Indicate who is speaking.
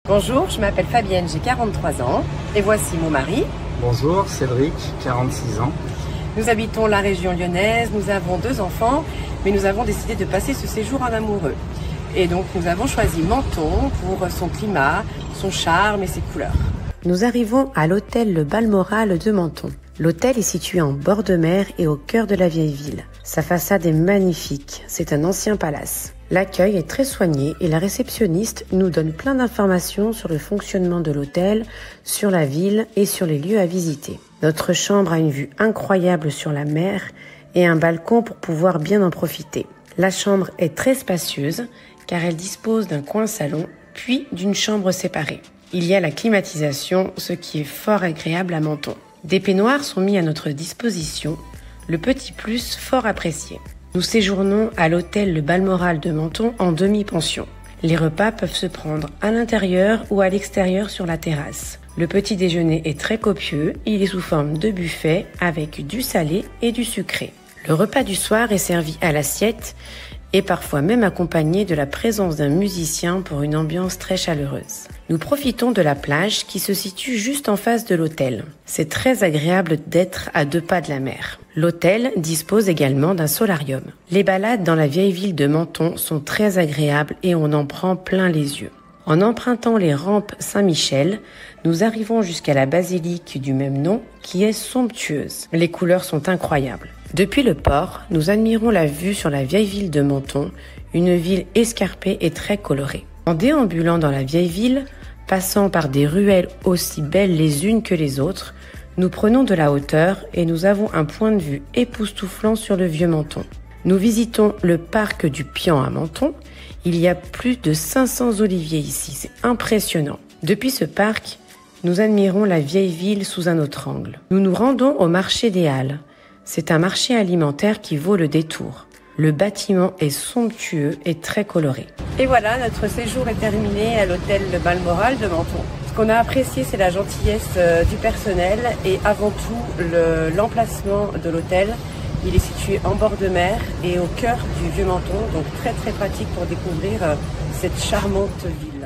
Speaker 1: Bonjour, je m'appelle Fabienne, j'ai 43 ans et voici mon mari.
Speaker 2: Bonjour, Cédric, 46 ans.
Speaker 1: Nous habitons la région lyonnaise, nous avons 2 enfants, mais nous avons décidé de passer ce séjour en amoureux. Et donc nous avons choisi Menton pour son climat, son charme et ses couleurs.
Speaker 3: Nous arrivons à l'hôtel Le Balmoral de Menton. L'hôtel est situé en bord de mer et au cœur de la vieille ville. Sa façade est magnifique, c'est un ancien palace. L'accueil est très soigné et la réceptionniste nous donne plein d'informations sur le fonctionnement de l'hôtel, sur la ville et sur les lieux à visiter. Notre chambre a une vue incroyable sur la mer et un balcon pour pouvoir bien en profiter. La chambre est très spacieuse car elle dispose d'un coin salon puis d'une chambre séparée. Il y a la climatisation, ce qui est fort agréable à Menton. Des peignoirs sont mis à notre disposition, le petit plus fort apprécié. Nous séjournons à l'hôtel Le Balmoral de Menton en demi-pension. Les repas peuvent se prendre à l'intérieur ou à l'extérieur sur la terrasse. Le petit déjeuner est très copieux, il est sous forme de buffet avec du salé et du sucré. Le repas du soir est servi à l'assiette et parfois même accompagné de la présence d'un musicien pour une ambiance très chaleureuse. Nous profitons de la plage qui se situe juste en face de l'hôtel. C'est très agréable d'être à 2 pas de la mer. L'hôtel dispose également d'un solarium. Les balades dans la vieille ville de Menton sont très agréables et on en prend plein les yeux. En empruntant les rampes Saint-Michel, nous arrivons jusqu'à la basilique du même nom qui est somptueuse. Les couleurs sont incroyables. Depuis le port, nous admirons la vue sur la vieille ville de Menton, une ville escarpée et très colorée. En déambulant dans la vieille ville, passant par des ruelles aussi belles les unes que les autres, nous prenons de la hauteur et nous avons un point de vue époustouflant sur le vieux Menton. Nous visitons le parc du Pian à Menton. Il y a plus de 500 oliviers ici, c'est impressionnant. Depuis ce parc, nous admirons la vieille ville sous un autre angle. Nous nous rendons au marché des Halles. C'est un marché alimentaire qui vaut le détour. Le bâtiment est somptueux et très coloré.
Speaker 1: Et voilà, notre séjour est terminé à l'hôtel Le Balmoral de Menton. Ce qu'on a apprécié, c'est la gentillesse du personnel et avant tout l'emplacement de l'hôtel. Il est situé en bord de mer et au cœur du vieux Menton, donc très pratique pour découvrir cette charmante ville.